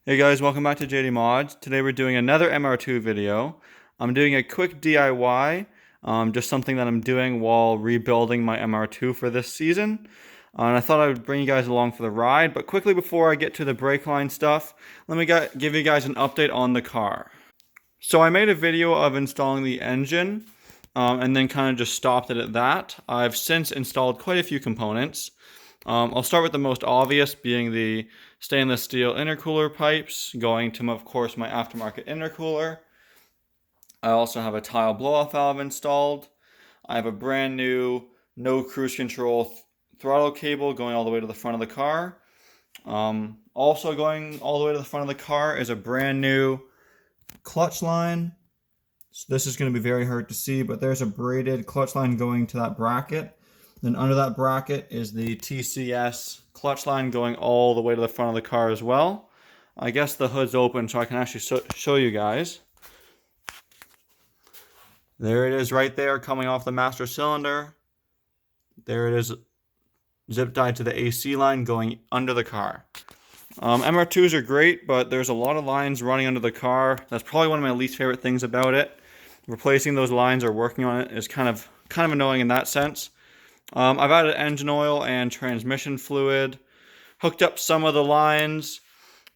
Hey guys, welcome back to JD Mods. Today we're doing another MR2 video. I'm doing a quick DIY, just something that I'm doing while rebuilding my MR2 for this season. And I thought I would bring you guys along for the ride, but quickly before I get to the brake line stuff, let me give you guys an update on the car. So I made a video of installing the engine, and then kind of just stopped it at that. I've since installed quite a few components. I'll start with the most obvious, being the stainless steel intercooler pipes, going to, of course, my aftermarket intercooler. I also have a tile blow-off valve installed. I have a brand new no cruise control throttle cable going all the way to the front of the car. Also going all the way to the front of the car is a brand new clutch line. So this is going to be very hard to see, but there's a braided clutch line going to that bracket. Then under that bracket is the TCS clutch line going all the way to the front of the car as well. I guess the hood's open so I can actually show you guys. There it is right there coming off the master cylinder. There it is zip tied to the AC line going under the car. MR2s are great, but there's a lot of lines running under the car. That's probably one of my least favorite things about it. Replacing those lines or working on it is kind of annoying in that sense. I've added engine oil and transmission fluid, hooked up some of the lines,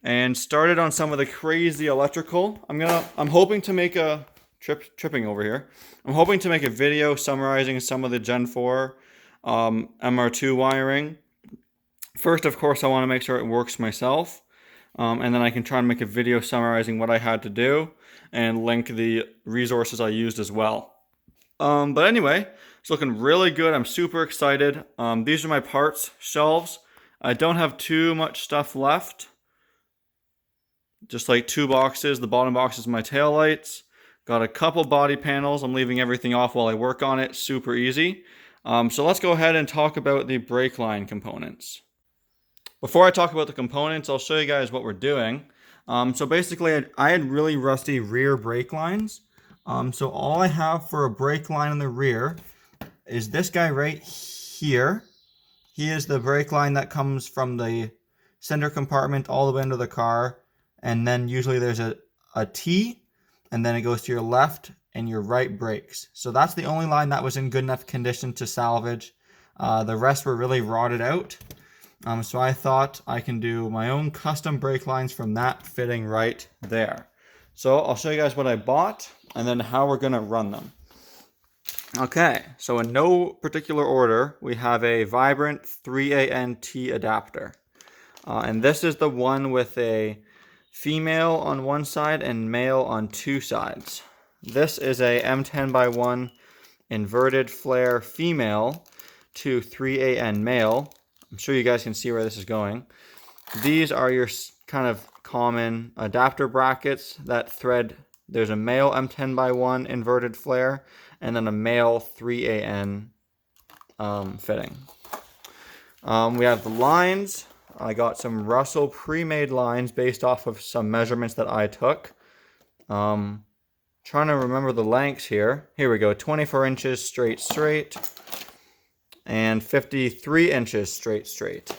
and started on some of the crazy electrical. I'm hoping to make a tripping over here. I'm hoping to make a video summarizing some of the Gen 4 MR2 wiring. First, of course, I want to make sure it works myself, and then I can try and make a video summarizing what I had to do and link the resources I used as well. But anyway, it's looking really good. I'm super excited. These are my parts shelves. I don't have too much stuff left. Just like 2 boxes. The bottom box is my taillights. Got a couple body panels. I'm leaving everything off while I work on it. Super easy. So let's go ahead and talk about the brake line components. Before I talk about the components, I'll show you guys what we're doing. So basically, I had really rusty rear brake lines. So all I have for a brake line in the rear is this guy right here. He is the brake line that comes from the center compartment all the way into the car. And then usually there's a T, and then it goes to your left and your right brakes. So that's the only line that was in good enough condition to salvage. The rest were really rotted out. So I thought I can do my own custom brake lines from that fitting right there. So I'll show you guys what I bought and then how we're going to run them. Okay, so in no particular order, we have a Vibrant 3ANT adapter. And this is the one with a female on one side and male on 2 sides. This is a M10x1 inverted flare female to 3AN male. I'm sure you guys can see where this is going. These are your kind of common adapter brackets that thread. There's a male M10x1 inverted flare and then a male 3AN fitting. We have the lines. I got some Russell pre-made lines based off of some measurements that I took. Trying to remember the lengths here. Here we go, 24 inches straight, and 53 inches straight.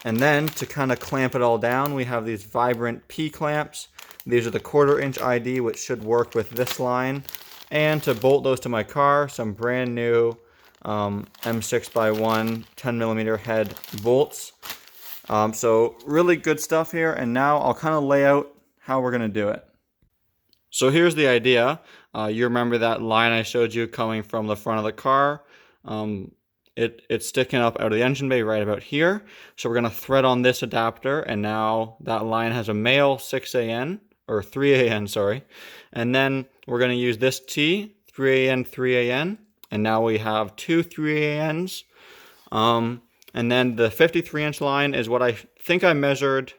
And then to kind of clamp it all down, we have these Vibrant P clamps. These are the 1/4 inch ID, which should work with this line. And to bolt those to my car, some brand new M6x1 10mm head bolts. So really good stuff here. And now I'll kind of lay out how we're going to do it. So here's the idea. You remember that line I showed you coming from the front of the car? It's sticking up out of the engine bay right about here. So we're going to thread on this adapter, and now that line has a male 6AN, or 3AN, sorry. And then we're going to use this T, 3AN, and now we have 2 3ANs. And then the 53-inch line is what I think I measured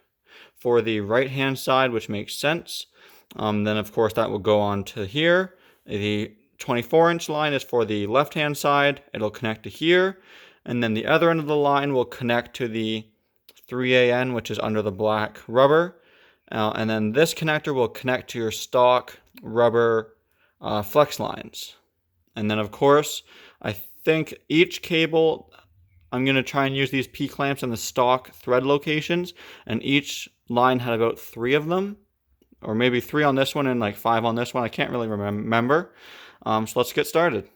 for the right-hand side, which makes sense. Then, of course, that will go on to here. The 24-inch line is for the left-hand side. It'll connect to here. And then the other end of the line will connect to the 3AN, which is under the black rubber. And then this connector will connect to your stock rubber flex lines. And then, of course, I think each cable, I'm going to try and use these P-clamps in the stock thread locations. And each line had about 3 of them, or maybe 3 on this one and like 5 on this one. I can't really remember. So let's get started.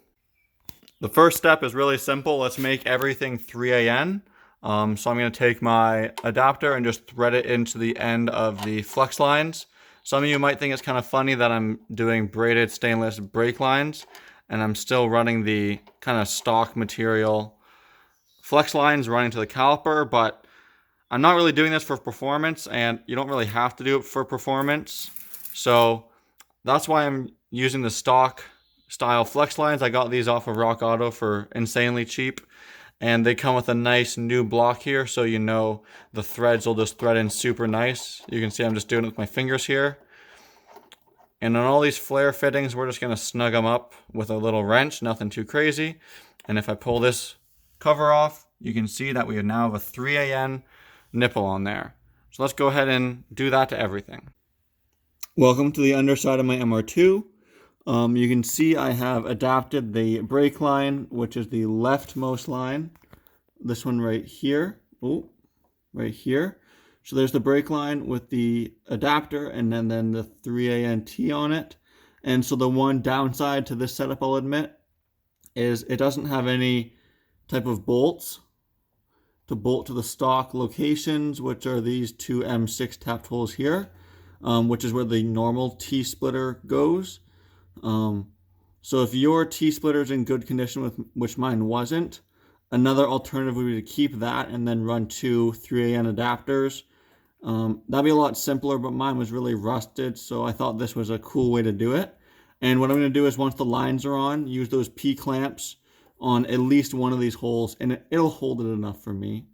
The first step is really simple. Let's make everything 3AN. So I'm going to take my adapter and just thread it into the end of the flex lines. Some of you might think it's kind of funny that I'm doing braided stainless brake lines and I'm still running the kind of stock material flex lines running to the caliper, but I'm not really doing this for performance, and you don't really have to do it for performance. So that's why I'm using the stock style flex lines. I got these off of Rock Auto for insanely cheap, and they come with a nice new block here, so you know the threads will just thread in super nice. You can see I'm just doing it with my fingers here. And on all these flare fittings, we're just going to snug them up with a little wrench, nothing too crazy. And if I pull this cover off, you can see that we now have a 3AN nipple on there. So let's go ahead and do that to everything. Welcome to the underside of my MR2. You can see I have adapted the brake line, which is the leftmost line. This one right here. Oh, right here. So there's the brake line with the adapter and then the 3ANT on it. And so the one downside to this setup, I'll admit, is it doesn't have any type of bolts to bolt to the stock locations, which are these 2 M6 tapped holes here, which is where the normal T-splitter goes. So if your T-splitter is in good condition, which mine wasn't, another alternative would be to keep that and then run 2 3AN adapters. That'd be a lot simpler, but mine was really rusted, so I thought this was a cool way to do it. And what I'm going to do is once the lines are on, use those P-clamps on at least one of these holes, and it'll hold it enough for me.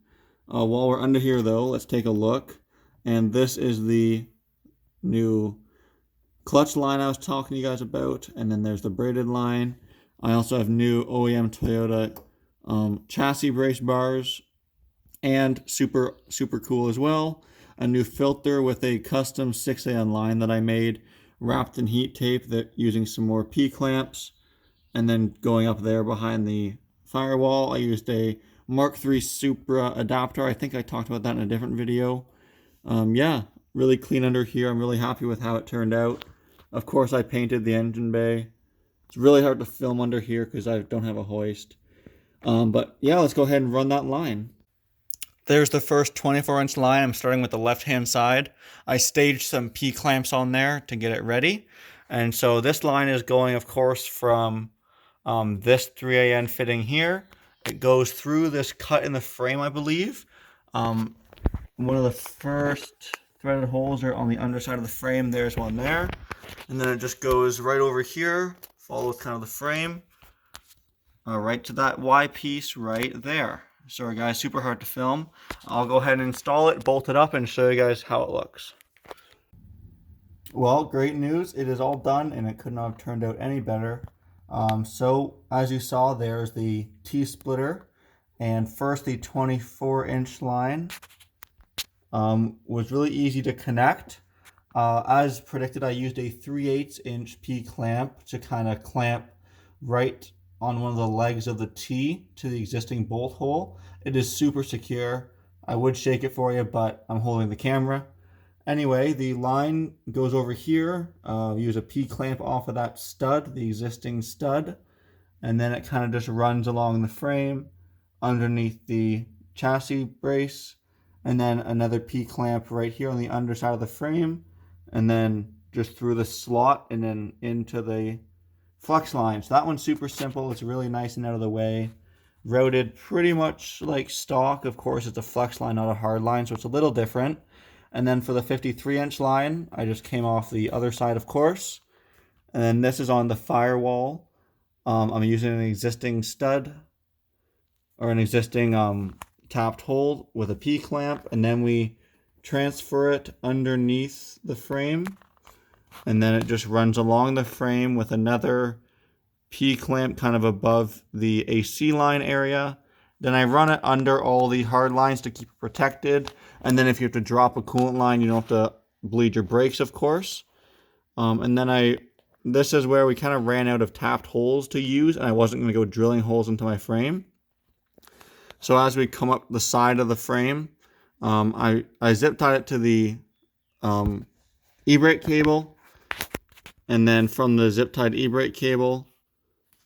While we're under here, though, let's take a look. And this is the new clutch line I was talking to you guys about, and then there's the braided line. I also have new OEM Toyota chassis brace bars, and super cool as well, a new filter with a custom 6AN line that I made, wrapped in heat tape, that using some more P-clamps. And then going up there behind the firewall, I used a Mark III Supra adapter. I think I talked about that in a different video. Yeah, really clean under here. I'm really happy with how it turned out. Of course, I painted the engine bay. It's really hard to film under here because I don't have a hoist. But yeah, let's go ahead and run that line. There's the first 24-inch line. I'm starting with the left-hand side. I staged some P-clamps on there to get it ready. And so this line is going, of course, from this 3AN fitting here. It goes through this cut in the frame, I believe. One of the first threaded holes are on the underside of the frame. There's one there. And then it just goes right over here, follows kind of the frame, right to that Y piece right there. Sorry guys, super hard to film. I'll go ahead and install it, bolt it up, and show you guys how it looks. Well, great news. It is all done, and it could not have turned out any better. So, as you saw, there's the T-splitter, and first the 24-inch line was really easy to connect. As predicted, I used a 3/8-inch P-clamp to kind of clamp right on one of the legs of the T to the existing bolt hole. It is super secure. I would shake it for you, but I'm holding the camera. Anyway, the line goes over here. Use a P-clamp off of that stud, the existing stud, and then it kind of just runs along the frame underneath the chassis brace, and then another P-clamp right here on the underside of the frame, and then just through the slot and then into the flex line. So that one's super simple. It's really nice and out of the way. Routed pretty much like stock. Of course, it's a flex line, not a hard line, so it's a little different. And then for the 53-inch line, I just came off the other side, of course. And then this is on the firewall. I'm using an existing stud or an existing tapped hole with a P-clamp, and then we transfer it underneath the frame, and then it just runs along the frame with another P-clamp kind of above the AC line area. Then I run it under all the hard lines to keep it protected, and then if you have to drop a coolant line, you don't have to bleed your brakes, of course. And then this is where we kind of ran out of tapped holes to use, and I wasn't going to go drilling holes into my frame. So as we come up the side of the frame, I zip tied it to the e-brake cable. And then from the zip-tied e-brake cable,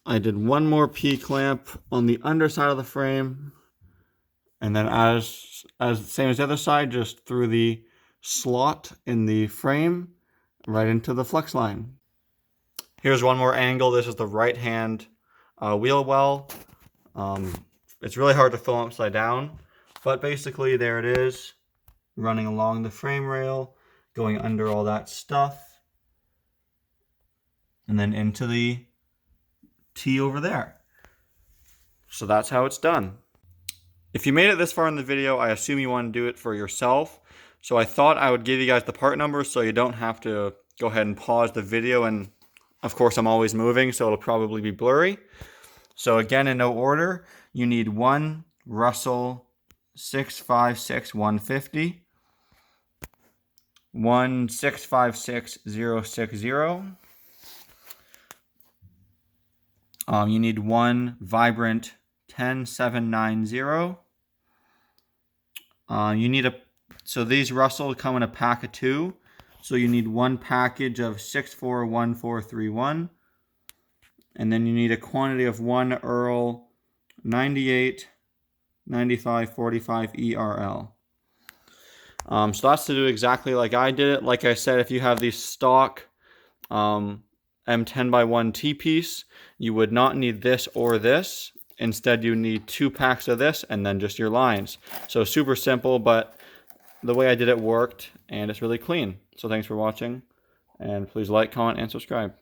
I did one more P-clamp on the underside of the frame. And then as same as the other side, just through the slot in the frame right into the flex line. Here's one more angle. This is the right-hand wheel well. It's really hard to film upside down, but basically there it is, running along the frame rail, going under all that stuff, and then into the T over there. So that's how it's done. If you made it this far in the video, I assume you want to do it for yourself. So I thought I would give you guys the part numbers so you don't have to go ahead and pause the video. And of course, I'm always moving, so it'll probably be blurry. So again, in no order, you need one Russell 656-150, one 656-060. You need one Vibrant 10790. You need so these Russell come in a pack of 2. So you need one package of 641431. And then you need a quantity of one Earl 98 9545 ERL. So that's to do exactly like I did it. Like I said, if you have the stock M10x1 T-piece, you would not need this or this. Instead, you need 2 packs of this and then just your lines. So super simple, but the way I did it worked, and it's really clean. So thanks for watching, and please like, comment, and subscribe.